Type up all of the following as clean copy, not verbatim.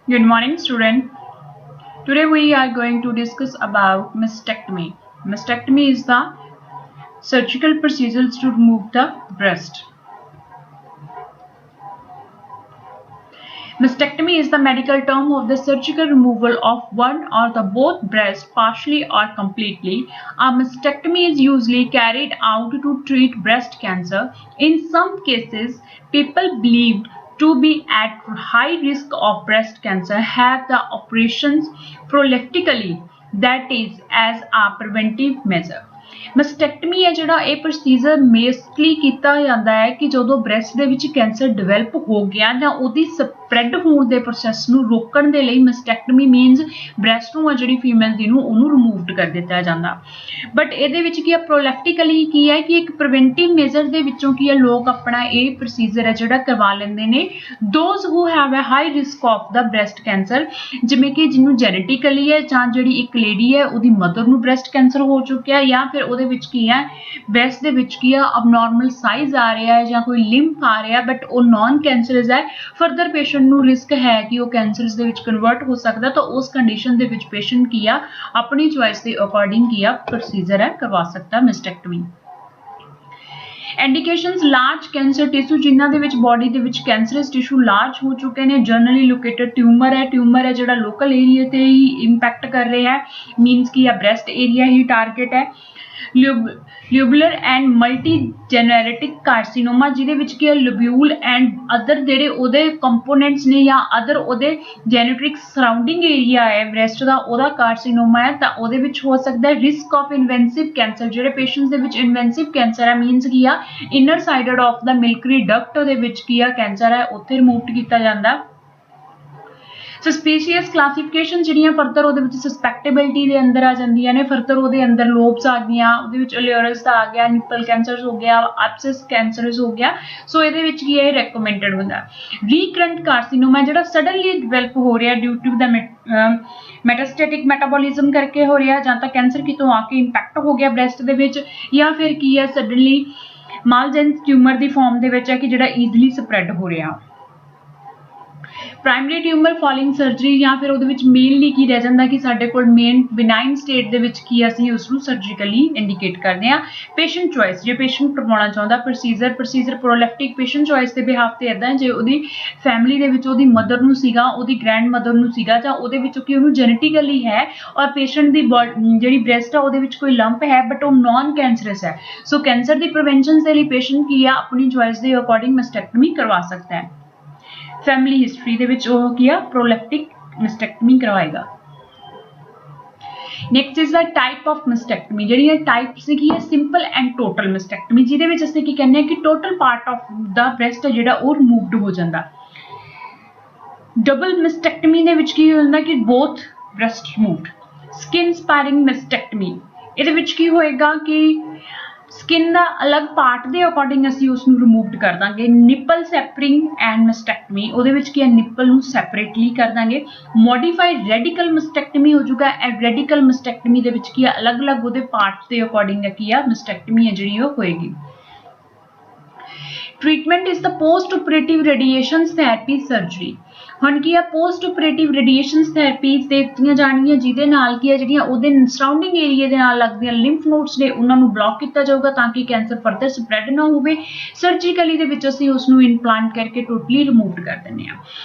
Good morning, student. Today we are going to discuss about mastectomy. Mastectomy is the surgical procedure to remove the breast. Mastectomy is the medical term of the surgical removal of one or the both breasts partially or completely. A mastectomy is usually carried out to treat breast cancer. In some cases, people believed to be at high risk of breast cancer have the operations prophylactically, that is, as a preventive measure. ਮਸਟੈਕਟਮੀ ਹੈ ਜਿਹੜਾ ਇਹ procedure ਮੇਸਟਲੀ ਕੀਤਾ ਜਾਂਦਾ ਹੈ ਕਿ ਜਦੋਂ breast ਦੇ ਵਿੱਚ ਕੈਂਸਰ ਡਿਵੈਲਪ ਹੋ ਗਿਆ ਜਾਂ ਉਹਦੀ ਸਪਰੈਡ ਹੋਣ ਦੇ ਪ੍ਰੋਸੈਸ ਨੂੰ ਰੋਕਣ ਦੇ ਲਈ ਮਸਟੈਕਟਮੀ ਮੀਨਸ ਬ੍ਰੈਸਟ ਨੂੰ ਆ ਜਿਹੜੀ ਫੀਮੇਲ ਦੀ ਨੂੰ ਉਹਨੂੰ ਰਿਮੂਵਡ ਕਰ ਦਿੱਤਾ ਜਾਂਦਾ ਬਟ ਇਹਦੇ ਵਿੱਚ ਕੀ ਹੈ ਪ੍ਰੋਲੈਕਟਿਕਲੀ ਕੀ ਹੈ ਕਿ ਇੱਕ ਪ੍ਰੀਵੈਂਟਿਵ ਮੇਜਰ ਦੇ ਵਿੱਚੋਂ ਕੀ ਹੈ ਲੋਕ ਆਪਣਾ ਇਹ ਪ੍ਰੋਸੀਜਰ ਹੈ ਜਿਹੜਾ ਕਰਵਾ ਲੈਂਦੇ ਨੇ those who have a high risk of the breast cancer ਜਿਵੇਂ ਕਿ ਜਿਹਨੂੰ ਜੈਨੇਟਿਕਲੀ ਹੈ ਜਾਂ ਜਿਹੜੀ ਇੱਕ ਲੇਡੀ ਹੈ ਉਹਦੀ ਮਦਰ ਨੂੰ ਬ੍ਰੈਸਟ ਕੈਂਸਰ ਹੋ ਚੁੱਕਿਆ ਜਾਂ ਫਿਰ ਉਹਦੇ ਵਿੱਚ ਕੀ ਹੈ ਬ੍ਰੈਸਟ ਦੇ ਵਿੱਚ ਕੀ ਆ ਅਬਨੋਰਮਲ ਸਾਈਜ਼ ਆ ਰਿਹਾ ਹੈ ਜਾਂ ਕੋਈ ਲਿੰਫ ਆ ਰਿਹਾ ਬਟ ਉਹ ਨਾਨ ਕੈਂਸਰਸ ਹੈ ਫਰਦਰ ਪੇਸ਼ੈਂਟ ਨੂੰ ਰਿਸਕ ਹੈ ਕਿ ਉਹ ਕੈਂਸਰਸ ਦੇ ਵਿੱਚ ਕਨਵਰਟ ਹੋ ਸਕਦਾ ਤਾਂ ਉਸ ਕੰਡੀਸ਼ਨ ਦੇ ਵਿੱਚ ਪੇਸ਼ੈਂਟ ਕੀ ਆ ਆਪਣੀ ਚੋਇਸ ਦੇ ਅਕੋਰਡਿੰਗ ਕੀ ਆ ਪ੍ਰੋਸੀਜਰ ਹੈ ਕਰਵਾ ਸਕਦਾ ਮਸਟੈਕਟਮੀ ਇੰਡੀਕੇਸ਼ਨਸ ਲਾਰਜ ਕੈਂਸਰ ਟਿਸ਼ੂ ਜਿਨ੍ਹਾਂ ਦੇ ਵਿੱਚ ਬਾਡੀ ਦੇ ਵਿੱਚ ਕੈਂਸਰਸ ਟਿਸ਼ੂ ਲਾਰਜ ਹੋ ਚੁੱਕੇ ਨੇ ਜਨਰਲੀ ਲੋਕੇਟਡ ਟਿਊਮਰ ਹੈ ਜਿਹੜਾ ਲੋਕਲ ਏਰੀਆ ਤੇ ਹੀ ਇੰਪੈਕਟ ਕਰ ਰਿਹਾ ਹੈ ਮੀਨਸ ਕਿ ਆ ਬ੍ਰੈਸਟ ਏਰੀਆ ਹੀ ਟਾਰਗੇਟ ਹੈ ਲੂਬੂਲਰ ਐਂਡ ਮਲਟੀ ਜੈਨਰੇਟਿਕ ਕਾਰਸੀਨੋਮਾ ਜਿਹਦੇ ਵਿੱਚ ਕੀ ਹੈ ਲੂਬੂਲ ਐਂਡ ਅਦਰ ਜਿਹੜੇ ਉਹਦੇ ਕੰਪੋਨੈਂਟਸ ਨੇ ਜਾਂ ਅਦਰ ਉਹਦੇ ਜੈਨੇਟਿਕ ਸਰਾਊਂਡਿੰਗ ਏਰੀਆ ਹੈ ਬ੍ਰੈਸਟ ਦਾ ਉਹਦਾ ਕਾਰਸੀਨੋਮਾ ਹੈ ਤਾਂ ਉਹਦੇ ਵਿੱਚ ਹੋ ਸਕਦਾ ਹੈ ਰਿਸਕ ਆਫ ਇਨਵੈਂਸਿਵ ਕੈਂਸਰ ਜਿਹੜੇ ਪੇਸ਼ੈਂਟਸ ਦੇ ਵਿੱਚ ਇਨਵੈਂਸਿਵ ਕੈਂਸਰ ਹੈ ਮੀਨਸ ਕੀ ਆ inner sided of the milky duct ਦੇ ਵਿੱਚ ਕੀ ਆ ਕੈਂਸਰ ਹੈ ਉੱਥੇ ਰਿਮੂਵ ਕੀਤਾ ਜਾਂਦਾ ਸਸਪੀਸ਼ੀਅਸ ਕਲਾਸੀਫਿਕੇਸ਼ਨ ਜਿਹੜੀਆਂ ਫਰਦਰ ਉਹਦੇ ਵਿੱਚ ਸਸਪੈਕਟੇਬਿਲਿਟੀ ਦੇ ਅੰਦਰ ਆ ਜਾਂਦੀਆਂ ਨੇ ਫਰਦਰ ਉਹਦੇ ਅੰਦਰ ਲੋਬਸ ਆ ਗਈਆਂ ਉਹਦੇ ਵਿੱਚ ਅਲਿਓਰਸ ਦਾ ਆ ਗਿਆ ਨਿਪਲ ਕੈਂਸਰਸ ਹੋ ਗਿਆ ਐਬਸਿਸ ਕੈਂਸਰਸ ਹੋ ਗਿਆ ਸੋ ਇਹਦੇ ਵਿੱਚ ਕੀ ਹੈ ਰეკਮੈਂਡਡ ਹੁੰਦਾ ਰੀਕਰੈਂਟ ਕਾਰਸੀਨੋਮਾ ਜਿਹੜਾ ਸਡਨਲੀ ਡਿਵੈਲਪ ਹੋ ਰਿਹਾ ਡਿਊ ਟੂ ਦਾ ਮੈਟਾਸਟੈਟਿਕ ਮੈਟਾਬੋਲਿਜ਼ਮ ਕਰਕੇ ਹੋ ਰਿਹਾ ਜਾਂ ਤਾਂ ਕੈਂਸਰ ਕਿਤੋਂ ਆ ਕੇ ਇੰਪੈਕਟ ਹੋ ਗਿਆ ਬ੍ਰੈਸਟ ਦੇ ਵਿੱਚ ਜਾਂ ਫਿਰ ਕੀ ਹੈ ਸਡਨਲੀ ਮਾਲਜੈਂਸ ਟਿਊਮਰ ਦੀ ਫਾਰਮ ਦੇ ਵਿੱਚ ਹੈ ਕਿ ਜਿਹੜਾ ਈਜ਼ਲੀ ਸਪਰੈਡ ਹੋ ਰਿਹਾ ਪ੍ਰਾਇਮਰੀ ਟਿਊਮਰ ਫਾਲਿੰਗ ਸਰਜਰੀ ਜਾਂ ਫਿਰ ਉਹਦੇ ਵਿੱਚ ਮੇਨਲੀ ਕੀ ਰਹਿ ਜਾਂਦਾ ਕਿ ਸਾਡੇ ਕੋਲ ਮੇਨ ਬਿਨਾਈਨ ਸਟੇਟ ਦੇ ਵਿੱਚ ਕੀ ਅਸੀਂ ਉਸ ਨੂੰ ਸਰਜੀਕਲੀ ਇੰਡੀਕੇਟ ਕਰਦੇ ਹਾਂ ਪੇਸ਼ੈਂਟ ਚੋਇਸ ਜੇ ਪੇਸ਼ੈਂਟ ਕਰਵਾਉਣਾ ਚਾਹੁੰਦਾ ਪ੍ਰੋਸੀਜਰ ਪ੍ਰੋਲੈਕਟਿਕ ਪੇਸ਼ੈਂਟ ਚੋਇਸ ਦੇ ਬਿਹਾਫ ਤੇ ਇਦਾਂ ਜੇ ਉਹਦੀ ਫੈਮਿਲੀ ਦੇ ਵਿੱਚ ਉਹਦੀ ਮਦਰ ਨੂੰ ਸੀਗਾ ਉਹਦੀ ਗ੍ਰੈਂਡ ਮਦਰ ਨੂੰ ਸੀਗਾ ਜਾਂ ਉਹਦੇ ਵਿੱਚੋਂ ਕਿ ਉਹਨੂੰ ਜੈਨੇਟਿਕਲੀ ਹੈ ਔਰ ਪੇਸ਼ੈਂਟ ਦੀ ਜਿਹੜੀ ਬ੍ਰੈਸਟ ਆ ਉਹਦੇ ਵਿੱਚ ਕੋਈ ਲੰਪ ਹੈ ਬਟ ਉਹ ਨਾਨ ਕੈਂਸਰਸ ਹੈ ਸੋ ਕੈਂਸਰ ਦੀ ਪ੍ਰੀਵੈਂਸ਼ਨ ਦੇ ਲਈ ਪੇਸ਼ੈਂਟ ਕੀ ਆ ਆਪਣੀ ਚੋਇਸ ਦੇ ਅਕੋਰਡਿੰਗ ਮਸਟੈਕਟਮੀ ਕਰਵਾ ਸਕਦਾ ਹੈ ਫੈਮਿਲੀ ਹਿਸਟਰੀ ਦੇ ਵਿੱਚ ਉਹ ਕੀ ਆ ਪ੍ਰੋਲੈਕਟਿਕ ਮਸਟੈਕਟਮੀ ਕਰਵਾਏਗਾ next is the type of mastectomy ਜਿਹੜੀ ਇਹ ਟਾਈਪ ਸੀਗੀ ਹੈ ਸਿੰਪਲ ਐਂਡ ਟੋਟਲ ਮਸਟੈਕਟਮੀ ਜਿਹਦੇ ਵਿੱਚ ਅਸੀਂ ਕੀ ਕਹਿੰਦੇ ਆ ਕਿ total part of the breast ਜਿਹੜਾ ਉਹ ਰਿਮੂਵਡ ਹੋ ਜਾਂਦਾ ਡਬਲ ਮਸਟੈਕਟਮੀ ਦੇ ਵਿੱਚ ਕੀ ਹੁੰਦਾ ਕਿ ਬੋਥ ਬ੍ਰੈਸਟ ਰਿਮੂਵਡ ਸਕਿਨ ਸਪੈਰਿੰਗ ਮਸਟੈਕਟਮੀ ਇਹਦੇ ਵਿੱਚ ਕੀ ਹੋਏਗਾ ਕਿ ਸਕਿਨ ਦਾ ਅਲੱਗ ਪਾਰਟ ਦੇ ਅਕੋਰਡਿੰਗ ਅਸੀਂ ਉਸ ਨੂੰ ਰਿਮੂਵਡ ਕਰ ਦਾਂਗੇ ਨਿਪਲ ਸੈਪਰਿੰਗ ਐਂਡ ਮਸਟੈਕਟਮੀ ਉਹਦੇ ਵਿੱਚ ਕੀ ਹੈ ਨਿਪਲ ਨੂੰ ਸੈਪਰੇਟਲੀ ਕਰ ਦਾਂਗੇ ਮੋਡੀਫਾਈਡ ਰੈਡੀਕਲ ਮਸਟੈਕਟਮੀ ਹੋ ਜਾਊਗਾ ਐਂਡ ਰੈਡੀਕਲ ਮਸਟੈਕਟਮੀ ਦੇ ਵਿੱਚ ਕੀ ਹੈ ਅਲੱਗ-ਅਲੱਗ ਉਹਦੇ ਪਾਰਟਸ ਦੇ ਅਕੋਰਡਿੰਗ ਕੀ ਆ ਮਸਟੈਕਟਮੀ ਹੈ ਜਿਹੜੀ ਉਹ ਹੋਏਗੀ treatment is the post operative radiation therapy surgery ਹੁਣ ਕੀ ਆ ਪੋਸਟ ਆਪਰੇਟਿਵ ਰੇਡੀਏਸ਼ਨ ਥੈਰੇਪੀਜ਼ ਦੇ ਦਿੱਤੀਆਂ ਜਾਣਗੀਆਂ ਜਿਹਦੇ ਨਾਲ ਕੀ ਆ ਜਿਹੜੀਆਂ ਉਹਦੇ ਸਰਾਊਂਡਿੰਗ ਏਰੀਆ ਦੇ ਨਾਲ ਲੱਗਦੀਆਂ ਲਿੰਫ ਨੋਡਸ ਨੇ ਉਹਨਾਂ ਨੂੰ ਬਲੌਕ ਕੀਤਾ ਜਾਊਗਾ ਤਾਂ ਕਿ ਕੈਂਸਰ ਫਰਦਰ ਸਪਰੈਡ ਨਾ ਹੋਵੇ ਸਰਜੀਕਲੀ ਦੇ ਵਿੱਚ ਅਸੀਂ ਉਸ ਨੂੰ ਇੰਪਲਾਂਟ ਕਰਕੇ ਟੋਟਲੀ ਰਿਮੂਵਡ ਕਰ ਦਿੰਦੇ ਆ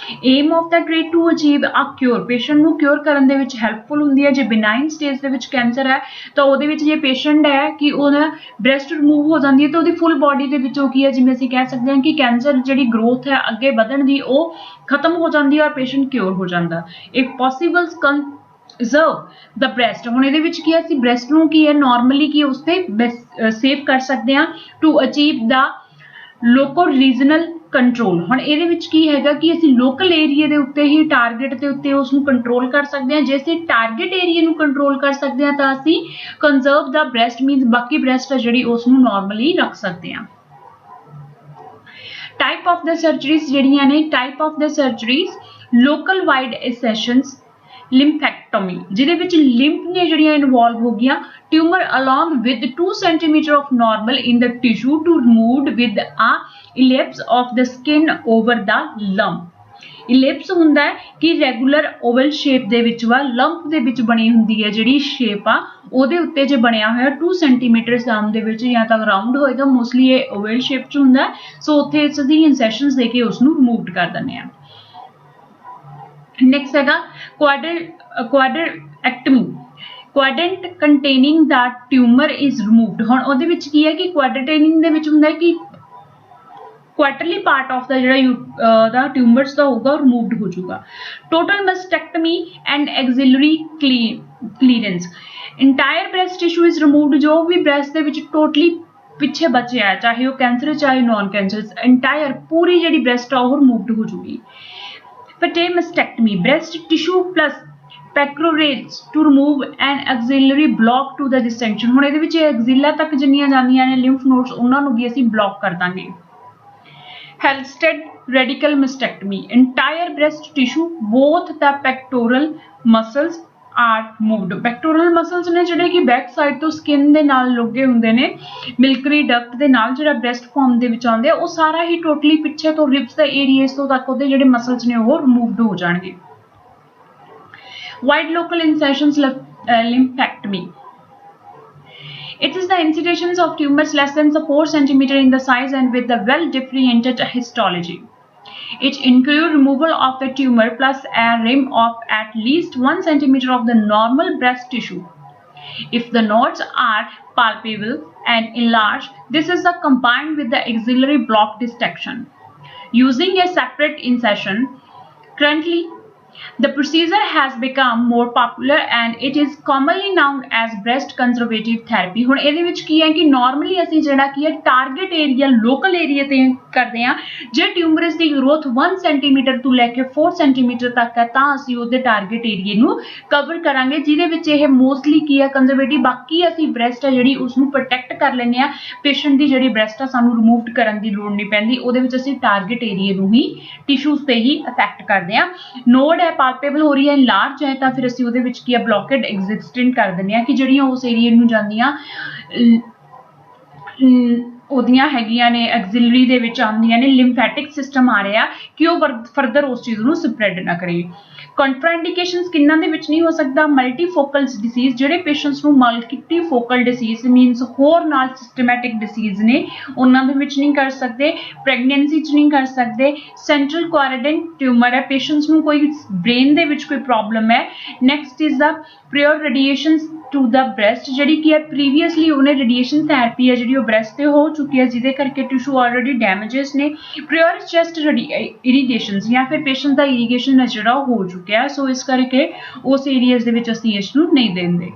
aim of the treat to achieve a cure patient ਨੂੰ ਕਿਉਰ ਕਰਨ ਦੇ ਵਿੱਚ ਹੈਲਪਫੁਲ ਹੁੰਦੀ ਹੈ ਜੇ ਬਿਨਾਈਨ ਸਟੇਜ ਦੇ ਵਿੱਚ ਕੈਂਸਰ ਹੈ ਤਾਂ ਉਹਦੇ ਵਿੱਚ ਜੇ ਪੇਸ਼ੈਂਟ ਹੈ ਕਿ ਉਹਦਾ ਬ੍ਰੈਸਟ ਰਿਮੂਵ ਹੋ ਜਾਂਦੀ ਹੈ ਤਾਂ ਉਹਦੀ ਫੁੱਲ ਬਾਡੀ ਦੇ ਵਿੱਚੋਂ ਕੀ ਹੈ ਜਿਵੇਂ ਅਸੀਂ ਕਹਿ ਸਕਦੇ ਹਾਂ ਕਿ ਕੈਂਸਰ ਜਿਹੜੀ ਗਰੋਥ ਹੈ ਅੱਗੇ ਵਧਣ ਦੀ ਉਹ ਖਤਮ ਹੋ ਜਾਂਦੀ ਹੈ ਔਰ ਪੇਸ਼ੈਂਟ ਕਿਉਰ ਹੋ ਜਾਂਦਾ ਇਫ ਪੋਸੀਬਲ ਕੰਜ਼ਰਵ ਦਾ ਬ੍ਰੈਸਟ ਹੁਣ ਇਹਦੇ ਵਿੱਚ ਕੀ ਹੈ ਅਸੀਂ ਬ੍ਰੈਸਟ ਨੂੰ ਕੀ ਹੈ ਨਾਰਮਲੀ ਕੀ ਉਸ ਤੇ ਸੇਵ ਕਰ ਸਕਦੇ ਹਾਂ to achieve the local regional control ਹੁਣ ਇਹਦੇ ਵਿੱਚ ਕੀ ਹੈਗਾ ਕਿ ਅਸੀਂ ਲੋਕਲ ਏਰੀਆ ਦੇ ਉੱਤੇ ਹੀ ਟਾਰਗੇਟ ਦੇ ਉੱਤੇ ਉਸ ਨੂੰ ਕੰਟਰੋਲ ਕਰ ਸਕਦੇ ਹਾਂ ਜੇ ਅਸੀਂ ਟਾਰਗੇਟ ਏਰੀਆ ਨੂੰ ਕੰਟਰੋਲ ਕਰ ਸਕਦੇ ਹਾਂ ਤਾਂ ਅਸੀਂ ਕੰਜ਼ਰਵ ਦਾ ਬ੍ਰੈਸਟ ਮੀਨਸ ਬਾਕੀ ਬ੍ਰੈਸਟ ਹੈ ਜਿਹੜੀ ਉਸ ਨੂੰ ਨਾਰਮਲੀ ਰੱਖ ਸਕਦੇ ਹਾਂ टाइप ऑफ द सर्जरीज ਜਿਹੜੀਆਂ ਨੇ type of the surgeries local wide excisions lumpectomy ਜਿਹਦੇ ਵਿੱਚ ਲਿੰਫ ਨੇ ਜਿਹੜੀਆਂ ਇਨਵੋਲਵ ਹੋ ਗਈਆਂ tumour along with 2 cm of normal in the tissue to removed with a ellipse of the skin over the lump ਇਲਿਪਸ ਹੁੰਦਾ ਹੈ ਕਿ ਰੈਗੂਲਰ ਓਵਲ ਸ਼ੇਪ ਦੇ ਵਿੱਚ ਵਾ ਲੰਪ ਦੇ ਵਿੱਚ ਬਣੀ ਹੁੰਦੀ ਹੈ ਜਿਹੜੀ ਸ਼ੇਪ ਆ ਉਹਦੇ ਉੱਤੇ ਜੇ ਬਣਿਆ ਹੋਇਆ 2 ਸੈਂਟੀਮੀਟਰ ਸਾਮ ਦੇ ਵਿੱਚ ਜਾਂ ਤਾਂ ਰਾਉਂਡ ਹੋਏਗਾ ਮੋਸਟਲੀ ਇਹ ਓਵਲ ਸ਼ੇਪ 'ਚ ਹੁੰਦਾ ਸੋ ਉੱਥੇ ਇਸ ਦੀ ਇਨਸੈਸ਼ਨਸ ਦੇ ਕੇ ਉਸ ਨੂੰ ਰਿਮੂਵ ਕਰ ਦਿੰਦੇ ਆ ਨੈਕਸਟ ਹੈਗਾ ਕੁਆਡਰੈਕਟਮੀ quadrant containing the tumor is removed ਹੁਣ ਉਹਦੇ ਵਿੱਚ ਕੀ ਹੈ ਕਿ quadrantaining ਦੇ ਵਿੱਚ ਹੁੰਦਾ ਹੈ ਕਿ ਕੁਆਟਰਲੀ ਪਾਰਟ ਆਫ ਦਾ ਜਿਹੜਾ ਦਾ ਟਿਊਮਰਸ ਦਾ ਹੋਊਗਾ ਰਿਮੂਵਡ ਹੋ ਜਾਊਗਾ total mastectomy and axillary clearance entire breast tissue is removed ਜੋ ਵੀ ਬ੍ਰੈਸਟ ਦੇ ਵਿੱਚ ਟੋਟਲੀ ਪਿੱਛੇ ਬਚਿਆ ਹੈ ਚਾਹੇ ਉਹ ਕੈਂਸਰ ਚਾਹੇ ਨॉन ਕੈਂਸਰ ਇੰਟਾਇਰ ਪੂਰੀ ਜਿਹੜੀ ਬ੍ਰੈਸਟ ਆ ਉਹ ਰਿਮੂਵਡ ਹੋ ਜਾਊਗੀ Pectorectomy breast tissue plus pectorales to remove an axillary block to the distension ਹੁਣ ਇਹਦੇ ਵਿੱਚ axilla ਤੱਕ ਜਿੰਨੀਆਂ ਜਾਂਦੀਆਂ ਨੇ lymph nodes ਉਹਨਾਂ ਨੂੰ ਵੀ ਅਸੀਂ block ਕਰ ਦਾਂਗੇ Halsted radical mastectomy entire breast tissue both the pectoral muscles are moved pectoral muscles ਨੇ ਜਿਹੜੇ ਕਿ ਬੈਕ ਸਾਈਡ ਤੋਂ ਸਕਿਨ ਦੇ ਨਾਲ ਲੱਗੇ ਹੁੰਦੇ ਨੇ ਮਿਲਕਰੀ ਡਕਟ ਦੇ ਨਾਲ ਜਿਹੜਾ ਬ੍ਰੈਸਟ ਫਾਰਮ ਦੇ ਵਿੱਚ ਆਉਂਦੇ ਆ ਉਹ ਸਾਰਾ ਹੀ ਟੋਟਲੀ ਪਿੱਛੇ ਤੋਂ ਰਿਬਸ ਦੇ ਏਰੀਆਸ ਤੋਂ ਤੱਕ ਉਹਦੇ ਜਿਹੜੇ ਮਸਲਸ ਨੇ ਉਹ ਰਿਮੂਵਡ ਹੋ ਜਾਣਗੇ wide local incisions lymphaectomy it is the incisions of tumors less than 4 cm in the size and with the well differentiated histology it includes removal of the tumor plus a rim of at least 1 cm of the normal breast tissue if the nodes are palpable and enlarged this is combined with the axillary block dissection using a separate incision currently the procedure has become more popular and it is commonly known as breast conservative therapy ਹੁਣ ਇਹਦੇ ਵਿੱਚ ਕੀ ਹੈ ਕਿ normally ਅਸੀਂ ਜਿਹੜਾ ਕੀ ਹੈ target area local area ਤੇ ਕਰਦੇ ਆ ਜੇ ਟਿਊਮਰਸ ਦੀ ਗਰੋਥ 1 ਸੈਂਟੀਮੀਟਰ ਤੋਂ ਲੈ ਕੇ 4 ਸੈਂਟੀਮੀਟਰ ਤੱਕ ਹੈ ਤਾਂ ਅਸੀਂ ਉਹਦੇ ਟਾਰਗੇਟ ਏਰੀਆ ਨੂੰ ਕਵਰ ਕਰਾਂਗੇ ਜਿਹਦੇ ਵਿੱਚ ਇਹ ਮੋਸਟਲੀ ਕੀ ਹੈ ਕੰਜ਼ਰਵੇਟਿਵ ਬਾਕੀ ਅਸੀਂ ਬ੍ਰੈਸਟ ਹੈ ਜਿਹੜੀ ਉਸ ਨੂੰ ਪ੍ਰੋਟੈਕਟ ਕਰ ਲੈਂਦੇ ਆ ਪੇਸ਼ੈਂਟ ਦੀ ਜਿਹੜੀ ਬ੍ਰੈਸਟ ਆ ਸਾਨੂੰ ਰਿਮੂਵ ਕਰਨ ਦੀ ਲੋੜ ਨਹੀਂ ਪੈਂਦੀ ਉਹਦੇ ਵਿੱਚ ਅਸੀਂ ਟਾਰਗੇਟ ਏਰੀਆ ਨੂੰ ਹੀ ਟਿਸ਼ੂਸ ਤੇ ਹੀ ਅਫੈਕਟ ਕਰਦੇ ਆ ਨੋਡ ਹੈ ਪਾਲਪੇਬਲ ਹੋ ਰਹੀ ਹੈ ਲਾਰਜ ਹੈ ਤਾਂ ਫਿਰ ਅਸੀਂ ਉਹਦੇ ਵਿੱਚ ਕੀ ਹੈ ਬਲੌਕੇਡ ਐਗਜ਼ਿਸਟੈਂਟ ਕਰ ਦਿੰਦੇ ਆ ਕਿ ਜਿਹੜੀਆਂ ਉਸ ਏਰੀਆ ਨੂੰ ਜਾਂਦੀਆਂ ਉਹਦੀਆਂ ਹੈਗੀਆਂ ਨੇ ਐਕਸਿਲਰੀ ਦੇ ਵਿੱਚ ਆਉਂਦੀਆਂ ਨੇ ਲਿੰਫੈਟਿਕ ਸਿਸਟਮ ਆ ਰਿਹਾ ਕਿ ਉਹ ਫਰਦਰ ਉਸ ਚੀਜ਼ ਨੂੰ ਸਪਰੈਡ ਨਾ ਕਰੇ ਕੰਟਰਾਇੰਡੀਕੇਸ਼ਨਸ ਕਿੰਨਾਂ ਦੇ ਵਿੱਚ ਨਹੀਂ ਹੋ ਸਕਦਾ ਮਲਟੀਫੋਕਲ ਡਿਸੀਜ਼ ਜਿਹੜੇ ਪੇਸ਼ੈਂਟਸ ਨੂੰ ਮਲਟੀਫੋਕਲ ਡਿਸੀਜ਼ ਮੀਨਸ ਹੋਰ ਨਾਲ ਸਿਸਟਮੈਟਿਕ ਡਿਸੀਜ਼ ਨੇ ਉਹਨਾਂ ਦੇ ਵਿੱਚ ਨਹੀਂ ਕਰ ਸਕਦੇ ਪ੍ਰੈਗਨੈਂਸੀ 'ਚ ਨਹੀਂ ਕਰ ਸਕਦੇ ਸੈਂਟਰਲ ਕੁਆਰੈਂਟਾਈਨ ਟਿਊਮਰ ਹੈ ਪੇਸ਼ੈਂਟਸ ਨੂੰ ਕੋਈ ਬ੍ਰੇਨ ਦੇ ਵਿੱਚ ਕੋਈ ਪ੍ਰੋਬਲਮ ਹੈ next is the prior radiations to the breast ਜਿਹੜੀ ਕੀ ਹੈ ਪ੍ਰੀਵੀਅਸਲੀ ਉਹਨੇ ਰੇਡੀਏਸ਼ਨ ਥੈਰੇਪੀ ਹੈ ਜਿਹੜੀ ਉਹ ਬ੍ਰੈਸਟ ਤੇ ਹੋ ਚੁੱਕੀ ਹੈ ਜਿਹਦੇ ਕਰਕੇ ਟਿਸ਼ੂ ਆਲਰੇਡੀ ਡੈਮੇਜਸ ਨੇ ਪ੍ਰੀਅਰ ਚੈਸਟ ਇਰੀਗੇਸ਼ਨਸ ਜਾਂ ਫਿਰ ਪੇਸ਼ੈਂਟ ਦਾ ਇਰੀਗੇਸ਼ਨ ਹੈ ਜਿਹੜਾ ਉਹ ਹੋ ਚੁੱਕਿਆ ਸੋ ਇਸ ਕਰਕੇ ਉਸ ਏਰੀਆਜ਼ ਦੇ ਵਿੱਚ ਅਸੀਂ ਇਸ ਨੂੰ ਨਹੀਂ ਦਿੰਦੇ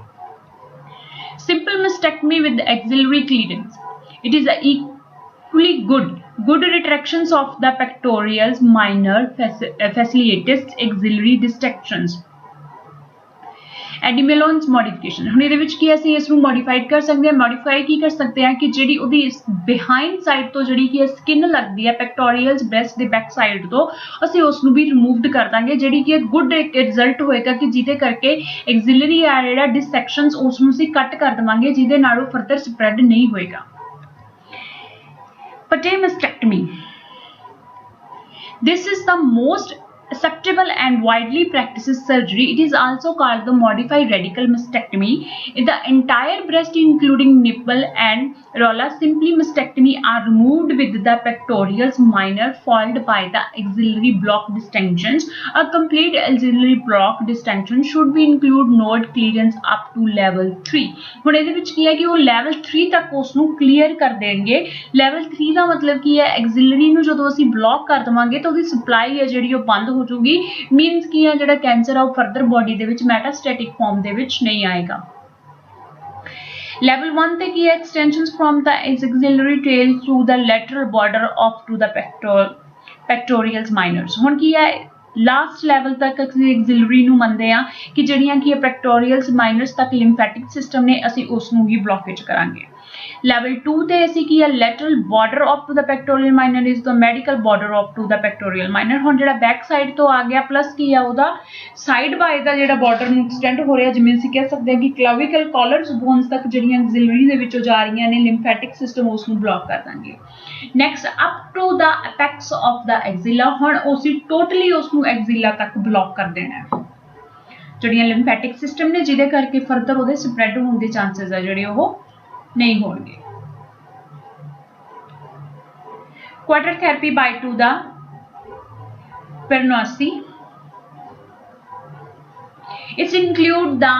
simple mastectomy with axillary clearance it is equally good retractions of the pectorals minor facilitates axillary dissections एडिमेलोन्स मॉडिफिकेशन ਹੁਣ ਇਹਦੇ ਵਿੱਚ ਕੀ ਅਸੀਂ ਇਸ ਨੂੰ ਮੋਡੀਫਾਈਡ ਕਰ ਸਕਦੇ ਹਾਂ ਮੋਡੀਫਾਈ ਕੀ ਕਰ ਸਕਦੇ ਹਾਂ ਕਿ ਜਿਹੜੀ ਉਹਦੀ ਬਿਹਾਈਂਡ ਸਾਈਡ ਤੋਂ ਜਿਹੜੀ ਕੀ ਸਕਿਨ ਲੱਗਦੀ ਹੈ ਪੈਕਟੋਰੀਅਲਸ ਬ੍ਰੈਸਟ ਦੇ ਬੈਕ ਸਾਈਡ ਤੋਂ ਅਸੀਂ ਉਸ ਨੂੰ ਵੀ ਰਿਮੂਵਡ ਕਰ ਦਾਂਗੇ ਜਿਹੜੀ ਕਿ ਗੁੱਡ ਰਿਜ਼ਲਟ ਹੋਏਗਾ ਕਿ ਜਿਹਦੇ ਕਰਕੇ ਐਕਸਿਲਰੀ ਆ ਜਿਹੜਾ ਡਿਸੈਕਸ਼ਨਸ ਉਸ ਨੂੰ ਅਸੀਂ ਕੱਟ ਕਰ ਦੇਵਾਂਗੇ ਜਿਹਦੇ ਨਾਲ ਉਹ ਫਰਦਰ ਸਪਰੈਡ ਨਹੀਂ ਹੋਏਗਾ ਪਟੇਮੈਸਟੈਕਟਮੀ this is the most acceptable and widely practiced surgery. It is also called the modified radical mastectomy. The entire breast including nipple and areola simply mastectomy are removed with the pectorals minor followed by the axillary block distensions. A complete axillary block distension should be include node clearance up to level 3. ਹੁਣ ਇਹਦੇ ਵਿੱਚ ਕੀ ਹੈ ਕਿ ਉਹ level 3 ਤੱਕ ਉਸ ਨੂੰ clear ਕਰ ਦੇਣਗੇ level 3 ਦਾ ਮਤਲਬ ਕੀ ਹੈ ਐਕਸਿਲਰੀ ਨੂੰ ਜਦੋਂ ਅਸੀਂ ਬਲੌਕ ਕਰ ਦਵਾਂਗੇ ਤਾਂ ਉਹਦੀ ਸਪਲਾਈ ਹੈ ਜਿਹੜੀ ਉਹ ਬੰਦ ਹੋ ਜਾਊਗੀ ਮੀਨਸ ਕੀ ਹੈ ਜਿਹੜਾ ਕੈਂਸਰ ਆ ਉਹ ਫਰਦਰ ਬੋਡੀ ਦੇ ਵਿੱਚ ਮੈਟਾਸਟੈਟਿਕ ਫਾਰਮ ਦੇ ਵਿੱਚ ਨਹੀਂ ਆਏਗਾ level 1 ਤੇ ਕੀ ਹੈ extensions from the axillary tail to the lateral border of to the pectorals minors ਹੁਣ ਕੀ ਹੈ ਲਾਸਟ ਲੈਵਲ ਤੱਕ ਅਸੀਂ ਐਕਸਿਲਰੀ ਨੂੰ ਮੰਨਦੇ ਆ ਕਿ ਜਿਹੜੀਆਂ ਕੀ ਪੈਕਟੋਰੀਅਲਸ ਮਾਈਨਰਸ ਤੱਕ ਲਿੰਫੈਟਿਕ ਸਿਸਟਮ ਨੇ ਅਸੀਂ ਉਸ ਨੂੰ ਹੀ ਬਲੌਕੇਜ ਕਰਾਂਗੇ ਲੈਵਲ 2 ਤੇ ਅਸੀਂ ਕੀ ਆ lateral border of to the pectoral minor is the medical border of to the pectoral minor. ਹੁਣ ਜਿਹੜਾ ਬੈਕ ਸਾਈਡ ਤੋਂ ਆ ਗਿਆ ਪਲੱਸ ਕੀ ਆ ਉਹਦਾ ਸਾਈਡ ਬਾਈ ਦਾ ਜਿਹੜਾ ਬਾਰਡਰ ਨੂੰ ਐਕਸਟੈਂਡ ਹੋ ਰਿਹਾ, ਜਿਵੇਂ ਅਸੀਂ ਕਹਿ ਸਕਦੇ ਹਾਂ ਕਿ ਕਲਾਵੀਕਲ ਕਾਲਰਸ ਬੋਨਸ ਤੱਕ ਜਿਹੜੀਆਂ ਐਗਜ਼ਿਲਰੀ ਦੇ ਵਿੱਚੋਂ ਜਾ ਰਹੀਆਂ ਨੇ ਲਿੰਫੈਟਿਕ ਸਿਸਟਮ ਉਸ ਨੂੰ ਬਲੌਕ ਕਰ ਦਾਂਗੇ। Next up to the apex of the axilla, ਹੁਣ ਅਸੀਂ ਟੋਟਲੀ ਉਸ ਨੂੰ ਐਗਜ਼ਿਲਾ ਤੱਕ ਬਲੌਕ ਕਰ ਦੇਣਾ ਹੈ। ਜਿਹੜੀਆਂ ਲਿੰਫੈਟਿਕ ਸਿਸਟਮ ਨੇ ਜਿਹਦੇ ਕਰਕੇ ਫਰਦਰ ਉਹਦੇ ਸਪਰੈਡ ਹੋਣ ਦੇ ਚਾਂਸਸ ਆ ਜਿਹੜੇ ਉਹ ਨਹੀਂ ਹੋਣਗੇ। Quarter therapy by to the pernossi. It includes the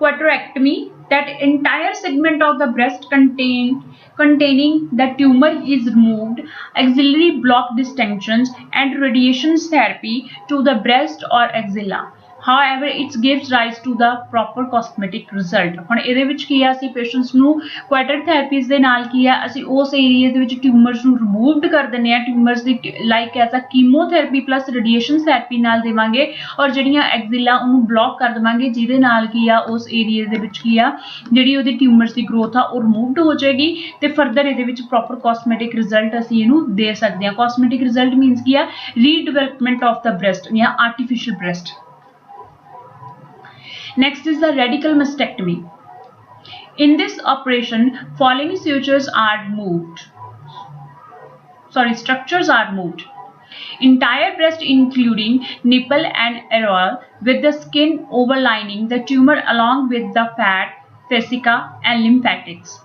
quadrectomy, that entire segment of the breast containing the tumor is removed, axillary block distensions and radiation therapy to the breast or axilla. However, it gives rise to the proper cosmetic result। ਹੁਣ ਇਹਦੇ ਵਿੱਚ ਕੀ ਆ ਅਸੀਂ patients ਨੂੰ quarter therapies ਦੇ ਨਾਲ ਕੀ ਆ ਅਸੀਂ ਉਸ ਏਰੀਆ ਦੇ ਵਿੱਚ ਟਿਊਮਰਸ ਨੂੰ ਰਿਮੂਵਡ ਕਰ ਦਿੰਦੇ ਆ, ਟਿਊਮਰਸ ਦੀ like as a chemotherapy plus radiation therapy ਨਾਲ ਦੇਵਾਂਗੇ ਔਰ ਜਿਹੜੀਆਂ ਐਗਜ਼ਿਲਾ ਉਹਨੂੰ ਬਲੌਕ ਕਰ ਦੇਵਾਂਗੇ ਜਿਹਦੇ ਨਾਲ ਕੀ ਆ ਉਸ ਏਰੀਆ ਦੇ ਵਿੱਚ ਕੀ ਆ ਜਿਹੜੀ ਉਹਦੀ ਟਿਊਮਰਸ ਦੀ ਗਰੋਥ ਆ ਉਹ ਰਿਮੂਵਡ ਹੋ ਜਾਏਗੀ ਤੇ ਫਰਦਰ ਇਹਦੇ ਵਿੱਚ ਪ੍ਰੋਪਰ ਕਾਸਮੈਟਿਕ ਰਿਜ਼ਲਟ ਅਸੀਂ ਇਹਨੂੰ ਦੇ ਸਕਦੇ ਹਾਂ। ਕਾਸਮੈਟਿਕ ਰਿਜ਼ਲਟ ਮੀਨਸ ਕੀ ਆ ਰੀਡਿਵੈਲਪਮੈਂਟ ਆਫ ਦਾ ਬ੍ਰੈਸਟ ਜਾਂ artificial breast. Next is the radical mastectomy. In this operation, following structures are removed. Entire breast including nipple and areola with the skin overlining the tumor along with the fat, fascia and lymphatics.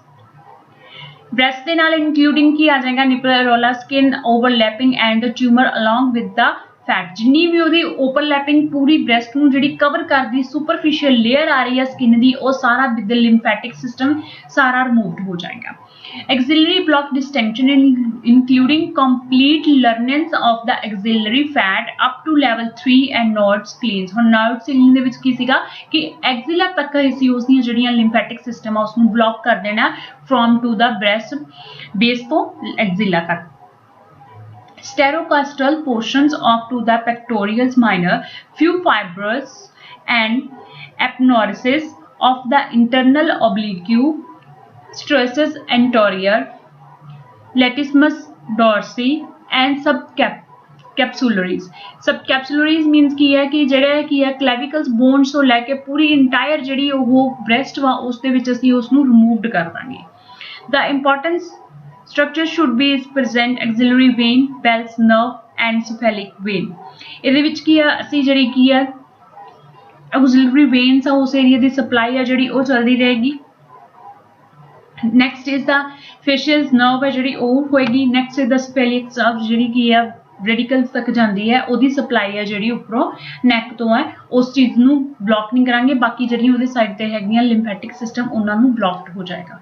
Breast ਦੇ ਨਾਲ including ਕੀ ਆ ਜਾਏਗਾ nipple, areola, skin overlapping and the tumor along with the fat. जिन्नी भी ਉਹਦੀ overlapping ਪੂਰੀ breast ਨੂੰ ਜਿਹੜੀ cover ਕਰਦੀ ਸੁਪਰਫਿਸ਼ੀਅਲ ਲੇਅਰ ਆ ਰਹੀ ਹੈ ਸਕਿਨ ਦੀ ਉਹ ਸਾਰਾ ਵਿਦ ਦ ਲਿੰਫੈਟਿਕ ਸਿਸਟਮ ਸਾਰਾ ਰਿਮੂਵਡ ਹੋ ਜਾਏਗਾ। axillary block distension including complete clearance of the axillary fat up to level 3 and nodes cleans। ਹੁਣ nodes clean ਦੇ ਵਿੱਚ ਕੀ ਸੀਗਾ ਕਿ ਐਗਜ਼ਿਲਾ ਤੱਕ ਅਸੀਂ ਉਸ ਦੀਆਂ ਜਿਹੜੀਆਂ ਲਿੰਫੈਟਿਕ ਸਿਸਟਮ ਆ ਉਸ ਨੂੰ ਬਲੌਕ ਕਰ ਦੇਣਾ from to the breast base ਤੋਂ ਐਗਜ਼ਿਲਾ ਤੱਕ। Sterocostal portions of to the pectorals minor, few fibers and aponeurosis of the internal oblique, stresses anterior, latissimus dorsi and subcapsularis। subcapsularis means ਕੀ ਹੈ ਕਿ ਜਿਹੜੇ ਕੀ ਹੈ clavicles bones ਤੋਂ ਲੈ ਕੇ ਪੂਰੀ entire ਜਿਹੜੀ ਉਹ breast ਵਾ ਉਸ ਦੇ ਵਿੱਚ ਅਸੀਂ ਉਸ ਨੂੰ removed ਕਰ ਦਾਂਗੇ। The importance structure should be present axillary vein, Bell's nerve and cephalic vein। ਇਹਦੇ ਵਿੱਚ ਕੀ ਆ ਅਸੀਂ ਜਿਹੜੀ ਕੀ ਆ axillary veins ਆ ਉਸ ਏਰੀਆ ਦੀ ਸਪਲਾਈ ਆ ਜਿਹੜੀ ਉਹ ਚੱਲਦੀ ਰਹੇਗੀ। Next is the facial nerve ਹੈ ਜਿਹੜੀ ਉਹ ਹੋਏਗੀ। Next is the cephalic nerve ਜਿਹੜੀ ਕੀ ਆ ਰੈਡੀਕਲਸ ਤੱਕ ਜਾਂਦੀ ਹੈ ਉਹਦੀ ਸਪਲਾਈ ਹੈ ਜਿਹੜੀ ਉੱਪਰੋਂ ਨੈਕ ਤੋਂ ਹੈ ਉਸ ਚੀਜ਼ ਨੂੰ ਬਲੌਕ ਨਹੀਂ ਕਰਾਂਗੇ। ਬਾਕੀ ਜਿਹੜੀਆਂ ਉਹਦੇ ਸਾਈਡ ਤੇ ਹੈਗੀਆਂ ਲਿੰਫੈਟਿਕ ਸਿਸਟਮ ਉਹਨਾਂ ਨੂੰ ਬਲੌਕਡ ਹੋ ਜਾਏਗਾ।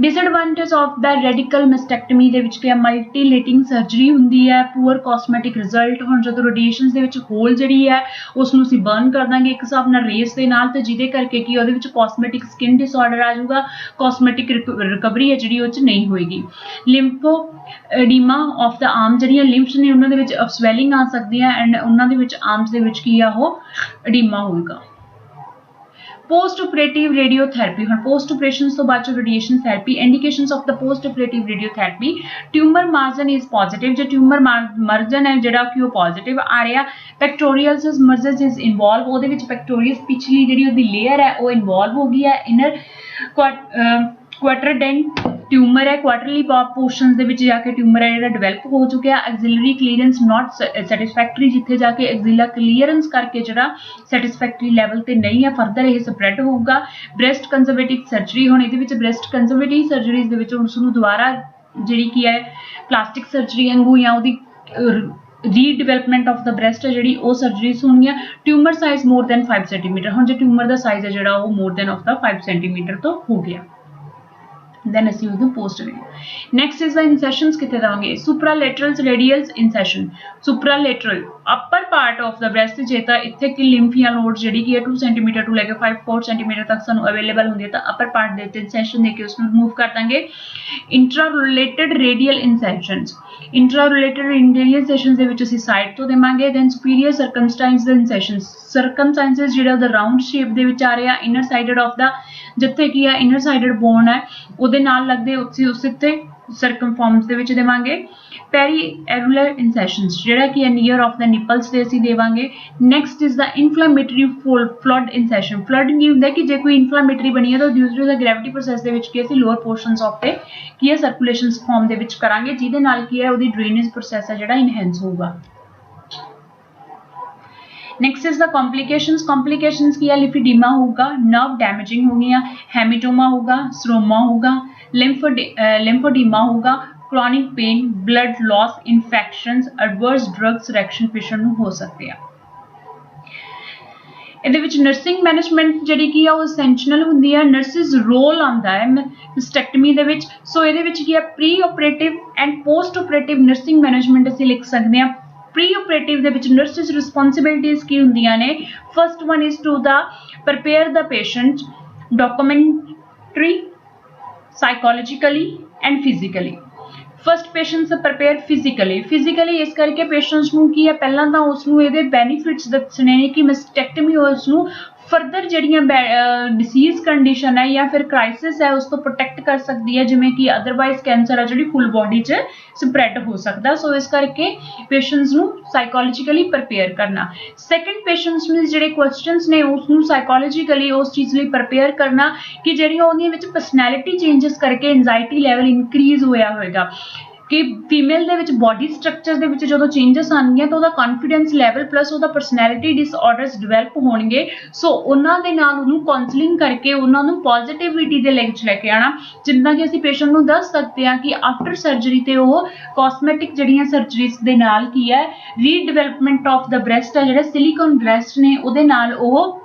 डिसएडवांटेज ऑफ द रेडिकल मस्टैक्टमी ਦੇ ਵਿੱਚ ਕਿ ਮਲਟੀਲੇਟਿੰਗ ਸਰਜਰੀ ਹੁੰਦੀ ਹੈ, ਪੂਅਰ ਕਾਸਮੈਟਿਕ ਰਿਜ਼ਲਟ। ਹੁਣ ਜਦੋਂ ਰੇਡੀਏਸ਼ਨਸ ਦੇ ਵਿੱਚ ਹੋਲ ਜਿਹੜੀ ਹੈ ਉਸ ਨੂੰ ਅਸੀਂ ਬਰਨ ਕਰ ਦਾਂਗੇ ਇੱਕ ਹਿਸਾਬ ਨਾਲ ਰੇਸ ਦੇ ਨਾਲ ਤੇ ਜਿਹਦੇ ਕਰਕੇ ਕੀ ਉਹਦੇ ਵਿੱਚ ਕਾਸਮੈਟਿਕ ਸਕਿਨ ਡਿਸਆਰਡਰ ਆ ਜਾਊਗਾ, ਕਾਸਮੈਟਿਕ ਰਿਕਵਰੀ ਹੈ ਜਿਹੜੀ ਉਹ 'ਚ ਨਹੀਂ ਹੋਏਗੀ। ਲਿੰਫੋ ਐਡੀਮਾ ਆਫ ਦਾ ਆਰਮ ਜਿਹੜੀਆਂ ਲਿੰਫਸ ਨੇ ਉਹਨਾਂ ਦੇ ਵਿੱਚ ਸਵੈਲਿੰਗ ਆ ਸਕਦੀ ਹੈ ਐਂਡ ਉਹਨਾਂ ਦੇ ਵਿੱਚ ਆਰਮਸ ਦੇ ਵਿੱਚ ਕੀ ਆ ਉਹ ਐਡੀਮਾ ਹੋਏਗਾ। Post operative radiotherapy. ਹੁਣ पोस्ट ऑपरेशन ਤੋਂ ਬਾਅਦ radiation therapy. Indications of the post operative radiotherapy, tumour margin is positive. जो ट्यूमर मार्जन है ਜਿਹੜਾ ਕਿ ਉਹ ਪੋਜ਼ਿਟਿਵ ਆ ਰਿਹਾ, ਪੈਕਟੋਰੀਅਲਸ ਮਰਜ਼ਸ ਇਜ਼ ਇਨਵੋਲਵ। ਉਹਦੇ ਵਿੱਚ ਪੈਕਟੋਰੀਅਸ ਪਿਛਲੀ ਜਿਹੜੀ ਉਹਦੀ ਲੇਅਰ ਹੈ ਉਹ ਇਨਵੋਲਵ ਹੋ ਗਈ ਹੈ। ਇਨਰ ਕੁਆਟਰਡੈਂਟ ट्यूमर है, क्वार्टरली पोर्शंस ਦੇ ਵਿੱਚ ਜਾ ਕੇ ट्यूमर है ਜਿਹੜਾ ਡਿਵੈਲਪ ਹੋ ਚੁੱਕਿਆ। ਐਗਜ਼ਿਲਰੀ ਕਲੀਅਰੈਂਸ ਨਾਟ ਸੈਟੀਸਫੈਕਟਰੀ, ਜਿੱਥੇ ਜਾ ਕੇ ਐਗਜ਼ਿਲਾ ਕਲੀਅਰੈਂਸ ਕਰਕੇ ਜਿਹੜਾ ਸੈਟੀਸਫੈਕਟਰੀ ਲੈਵਲ ਤੇ ਨਹੀਂ ਹੈ ਫਰਦਰ ਇਹ ਸਪਰੈਡ ਹੋਊਗਾ। ਬ੍ਰੈਸਟ ਕੰਜ਼ਰਵੇਟਿਵ ਸਰਜਰੀ, ਹੁਣ ਇਹਦੇ ਵਿੱਚ ਬ੍ਰੈਸਟ ਕੰਜ਼ਰਵੇਟਿਵ ਸਰਜਰੀਜ਼ ਦੇ ਵਿੱਚ ਉਸ ਨੂੰ ਦੁਬਾਰਾ ਜਿਹੜੀ ਕੀ ਹੈ ਪਲਾਸਟਿਕ ਸਰਜਰੀ ਵਾਂਗੂ ਜਾਂ ਉਹਦੀ ਰੀਡਿਵੈਲਪਮੈਂਟ ਆਫ ਦਾ ਬ੍ਰੈਸਟ ਹੈ ਜਿਹੜੀ ਉਹ ਸਰਜਰੀਜ਼ ਹੋਣਗੀਆਂ। Tumour size more than 5 centimetre. ਹੁਣ ਜੇ ਟਿਊਮਰ ਦਾ ਸਾਈਜ਼ ਹੈ ਜਿਹੜਾ ਉਹ more than of the 5 centimetre ਤੋਂ ਹੋ ਗਿਆ। then ਅਸੀਂ ਉਹਨੂੰ post ਕਰਾਂਗੇ। Next is the incissions ਕਿੱਥੇ ਦੇਵਾਂਗੇ? Supralaterals radials incission। Supralateral upper part of the breast ਜੇ ਤਾਂ ਇੱਥੇ ਕਿ lymphial nodes ਜਿਹੜੀ ਕੀ ਹੈ 2 cm ਤੋਂ ਲੈ ਕੇ 4 cm ਤੱਕ ਸਾਨੂੰ available ਹੁੰਦੀ ਹੈ ਤਾਂ upper part ਦੇ ਉੱਤੇ incission ਦੇ ਕੇ ਉਸ ਨੂੰ remove ਕਰ ਦਾਂਗੇ। Intrarelated radial incisions। Intrarelated radial incisions ਦੇ ਵਿੱਚ ਅਸੀਂ side ਤੋਂ ਦੇਵਾਂਗੇ। Then superior circumcised incisions। Circumcised ਜਿਹੜਾ ਉਹਦਾ round shape ਦੇ ਵਿੱਚ ਆ ਰਿਹਾ inner sided of the ਜਿੱਥੇ ਕੀ ਹੈ inner sided bone ਹੈ ਉਹਦੇ ਨਾਲ ਲੱਗਦੇ ਉਸ ਉੱਤੇ circumforms ਦੇ ਵਿੱਚ ਦੇਵਾਂਗੇ। Periareolar incisions ਜਿਹੜਾ ਕੀ ਹੈ near of the nipples ਤੇ ਅਸੀਂ ਦੇਵਾਂਗੇ। Next is the inflammatory flood incision। flood ਕੀ ਹੁੰਦਾ ਕਿ ਜੇ ਕੋਈ inflammatory ਬਣੀ ਹੈ ਤਾਂ due to the gravity process ਦੇ ਵਿੱਚ ਕੀ ਅਸੀਂ lower portions of ਤੇ ਕੀ ਹੈ circulation form ਦੇ ਵਿੱਚ ਕਰਾਂਗੇ ਜਿਹਦੇ ਨਾਲ ਕੀ ਹੈ ਉਹਦੀ drainage process ਹੈ ਜਿਹੜਾ enhance ਹੋਊਗਾ। Next is the complications। Complications ਕੀ ਹੈ lymphedema ਹੋਊਗਾ, nerve damaging ਹੋਗੀਆਂ, hematoma ਹੋਊਗਾ, stroma ਹੋਊਗਾ, lymphedema ਹੋਊਗਾ, chronic pain, blood loss, infections, adverse drugs reaction patient ਨੂੰ ਹੋ ਸਕਦੇ ਆ। ਇਹਦੇ ਵਿੱਚ ਨਰਸਿੰਗ ਮੈਨੇਜਮੈਂਟ ਜਿਹੜੀ ਕੀ ਆ ਉਹ ਐਸੈਂਸ਼ੀਅਲ ਹੁੰਦੀ ਹੈ। ਨਰਸਿਸ ਰੋਲ ਆਉਂਦਾ ਹੈ ਮਸਟੈਕਟਮੀ ਦੇ ਵਿੱਚ। ਸੋ ਇਹਦੇ ਵਿੱਚ ਕੀ ਹੈ pre operative and post operative nursing management ਅਸੀਂ ਲਿਖ ਸਕਦੇ ਹਾਂ। ਪ੍ਰੀ ਆਪਰੇਟਿਵ ਦੇ ਵਿੱਚ ਨਰਸਿਸ ਰਿਸਪੌਂਸਿਬਿਲਿਟੀਜ਼ ਕੀ ਹੁੰਦੀਆਂ ਨੇ? First one is to the prepare the patient documentary psychologically and physically. First patients prepare physically ਇਸ ਕਰਕੇ ਪੇਸ਼ੈਂਟਸ ਨੂੰ ਕੀ ਹੈ ਪਹਿਲਾਂ ਤਾਂ ਉਸ ਨੂੰ ਇਹਦੇ ਬੈਨੀਫਿਟਸ ਦੱਸਣੇ ਨੇ ਕਿ ਮਸਟੈਕਟਮੀ ਉਸ ਨੂੰ ਫਰਦਰ ਜਿਹੜੀਆਂ ਡਿਸੀਜ਼ ਕੰਡੀਸ਼ਨ ਹੈ ਜਾਂ ਫਿਰ ਕ੍ਰਾਈਸਿਸ ਹੈ ਉਸ ਤੋਂ ਪ੍ਰੋਟੈਕਟ ਕਰ ਸਕਦੀ ਹੈ ਜਿਵੇਂ ਕਿ ਅਦਰਵਾਈਜ਼ ਕੈਂਸਰ ਹੈ ਜਿਹੜੀ ਫੁੱਲ ਬੋਡੀ 'ਚ ਸਪਰੈਡ ਹੋ ਸਕਦਾ। ਸੋ ਇਸ ਕਰਕੇ ਪੇਸ਼ੈਂਟਸ ਨੂੰ ਸਾਈਕੋਲੋਜੀਕਲੀ ਪ੍ਰਪੇਅਰ ਕਰਨਾ। ਸੈਕੰਡ ਪੇਸ਼ੈਂਟਸ ਨੂੰ ਜਿਹੜੇ ਕੁਐਸਚਨਸ ਨੇ ਉਸ ਨੂੰ ਸਾਈਕੋਲੋਜੀਕਲੀ ਉਸ ਚੀਜ਼ ਲਈ ਪ੍ਰਪੇਅਰ ਕਰਨਾ ਕਿ ਜਿਹੜੀਆਂ ਉਹਦੀਆਂ ਵਿੱਚ ਪਰਸਨੈਲਿਟੀ ਚੇਂਜਸ ਕਰਕੇ ਐਂਜ਼ਾਈਟੀ ਲੈਵਲ ਇਨਕਰੀਜ਼ ਹੋਇਆ ਹੋਏਗਾ ਕਿ ਫੀਮੇਲ ਦੇ ਵਿੱਚ ਬੋਡੀ ਸਟਰਕਚਰ ਦੇ ਵਿੱਚ ਜਦੋਂ ਚੇਂਜਸ ਆਉਣਗੀਆਂ ਤਾਂ ਉਹਦਾ ਕੌਨਫੀਡੈਂਸ ਲੈਵਲ ਪਲੱਸ ਉਹਦਾ ਪਰਸਨੈਲਿਟੀ ਡਿਸਆਰਡਰਸ ਡਿਵੈਲਪ ਹੋਣਗੇ। ਸੋ ਉਹਨਾਂ ਦੇ ਨਾਲ ਉਹਨੂੰ ਕਾਉਂਸਲਿੰਗ ਕਰਕੇ ਉਹਨਾਂ ਨੂੰ ਪੋਜ਼ਿਟਿਵਿਟੀ ਦੇ ਲਿੰਕ 'ਚ ਲੈ ਕੇ ਆਉਣਾ। ਜਿੱਦਾਂ ਕਿ ਅਸੀਂ ਪੇਸ਼ੈਂਟ ਨੂੰ ਦੱਸ ਸਕਦੇ ਹਾਂ ਕਿ ਆਫਟਰ ਸਰਜਰੀ ਤੇ ਉਹ ਕਾਸਮੈਟਿਕ ਜਿਹੜੀਆਂ ਸਰਜਰੀਜ਼ ਦੇ ਨਾਲ ਕੀ ਹੈ ਰੀਡਿਵੈਲਪਮੈਂਟ ਆਫ ਦਾ ਬ੍ਰੈਸਟ ਹੈ ਜਿਹੜੇ ਸਿਲੀਕਨ ਬ੍ਰੈਸਟ ਨੇ ਉਹਦੇ ਨਾਲ ਉਹ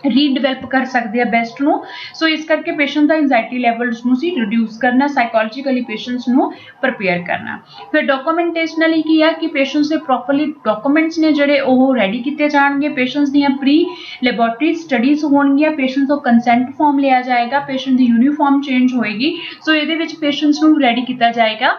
ਰੀਡਿਵੈਲਪ ਕਰ ਸਕਦੇ ਆ ਬੈਸਟ ਨੂੰ। ਸੋ ਇਸ ਕਰਕੇ ਪੇਸ਼ੈਂਟ ਦਾ ਐਂਜ਼ਾਈਟੀ ਲੈਵਲਸ ਨੂੰ ਸੀ ਰਿਡਿਊਸ ਕਰਨਾ, ਸਾਈਕੋਲੋਜੀਕਲੀ ਪੇਸ਼ੈਂਟਸ ਨੂੰ ਪ੍ਰਪੇਅਰ ਕਰਨਾ। ਫਿਰ ਡਾਕੂਮੈਂਟੇਸ਼ਨਲੀ ਕੀ ਆ ਕਿ ਪੇਸ਼ੈਂਟਸ ਦੇ ਪ੍ਰੋਪਰਲੀ ਡਾਕੂਮੈਂਟਸ ਨੇ ਜਿਹੜੇ ਉਹ ਰੈਡੀ ਕੀਤੇ ਜਾਣਗੇ। ਪੇਸ਼ੈਂਟਸ ਦੀਆਂ ਪ੍ਰੀ ਲੈਬੋਰਟਰੀ ਸਟੱਡੀਜ਼ ਹੋਣਗੀਆਂ। ਪੇਸ਼ੈਂਟ ਤੋਂ ਕੰਸੈਂਟ ਫਾਰਮ ਲਿਆ ਜਾਏਗਾ। ਪੇਸ਼ੈਂਟ ਦੀ ਯੂਨੀਫਾਰਮ ਚੇਂਜ ਹੋਏਗੀ। ਸੋ ਇਹਦੇ ਵਿੱਚ ਪੇਸ਼ੈਂਟਸ ਨੂੰ ਰੈਡੀ ਕੀਤਾ ਜਾਏਗਾ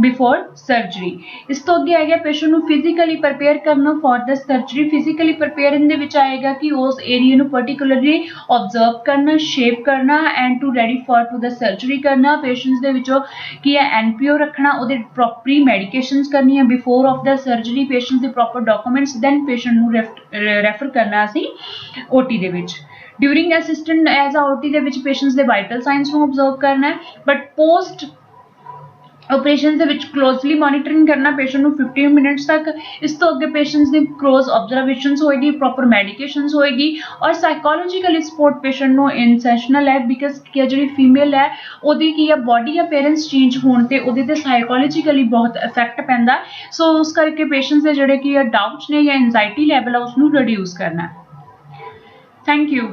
ਬਿਫੋਰ ਸਰਜਰੀ। ਇਸ ਤੋਂ ਅੱਗੇ ਆਏਗਾ ਪੇਸ਼ੈਂਟ ਨੂੰ ਫਿਜ਼ੀਕਲੀ ਪ੍ਰਪੇਅਰ ਕਰਨਾ for the surgery. Physically prepare ਦੇ ਵਿੱਚ ਆਏਗਾ ਕਿ ਉਸ ਏਰੀਆ ਨੂੰ particularly observe ਕਰਨਾ, shape ਕਰਨਾ and to ready for to the surgery ਕਰਨਾ। ਪੇਸ਼ੈਂਟਸ ਦੇ ਵਿੱਚੋਂ ਕੀ ਹੈ NPO ਰੱਖਣਾ, ਉਹਦੇ ਪ੍ਰੋਪਰੀ ਮੈਡੀਕੇਸ਼ਨਸ ਕਰਨੀਆਂ before of the surgery. Patient ਦੇ ਪ੍ਰੋਪਰ ਡਾਕੂਮੈਂਟਸ ਦੈਨ ਪੇਸ਼ੈਂਟ ਨੂੰ ਰੈਫਰ ਕਰਨਾ ਅਸੀਂ OT ਦੇ ਵਿੱਚ। During assistant as a OT ਦੇ ਵਿੱਚ ਪੇਸ਼ੈਂਟਸ ਦੇ ਵਾਈਟਲ ਸਾਈਨਸ ਨੂੰ ਆਬਜ਼ਰਵ ਕਰਨਾ ਹੈ। ਬਟ ਪੋਸਟ ਆਪਰੇਸ਼ਨ ਦੇ ਵਿੱਚ ਕਲੋਜ਼ਲੀ ਮੋਨੀਟਰਿੰਗ ਕਰਨਾ ਪੇਸ਼ੈਂਟ ਨੂੰ 15 ਮਿੰਟਸ ਤੱਕ। ਇਸ ਤੋਂ ਅੱਗੇ ਪੇਸ਼ੈਂਟਸ ਦੀ ਕਲੋਜ਼ ਆਬਜ਼ਰਵੇਸ਼ਨਸ ਹੋਏਗੀ, ਪ੍ਰੋਪਰ ਮੈਡੀਕੇਸ਼ਨਸ ਹੋਏਗੀ ਔਰ ਸਾਈਕੋਲੋਜੀਕਲੀ ਸਪੋਰਟ ਪੇਸ਼ੈਂਟ ਨੂੰ ਇਨਸੈਸ਼ਨਲ ਹੈ ਬਿਕਾਜ਼ ਕੀ ਹੈ ਜਿਹੜੀ ਫੀਮੇਲ ਹੈ ਉਹਦੀ ਕੀ ਹੈ ਬੋਡੀ ਅਪੀਅਰੈਂਸ ਚੇਂਜ ਹੋਣ ਤੇ ਉਹਦੇ ਤੇ ਸਾਈਕੋਲੋਜੀਕਲੀ ਬਹੁਤ ਇਫੈਕਟ ਪੈਂਦਾ। ਸੋ ਉਸ ਕਰਕੇ ਪੇਸ਼ੈਂਟਸ ਦੇ ਜਿਹੜੇ ਕੀ ਡਾਊਟਸ ਨੇ ਜਾਂ ਐਂਜ਼ਾਈਟੀ ਲੈਵਲ ਆ ਉਸ ਨੂੰ ਰਿਡਿਊਸ ਕਰਨਾ। Thank you.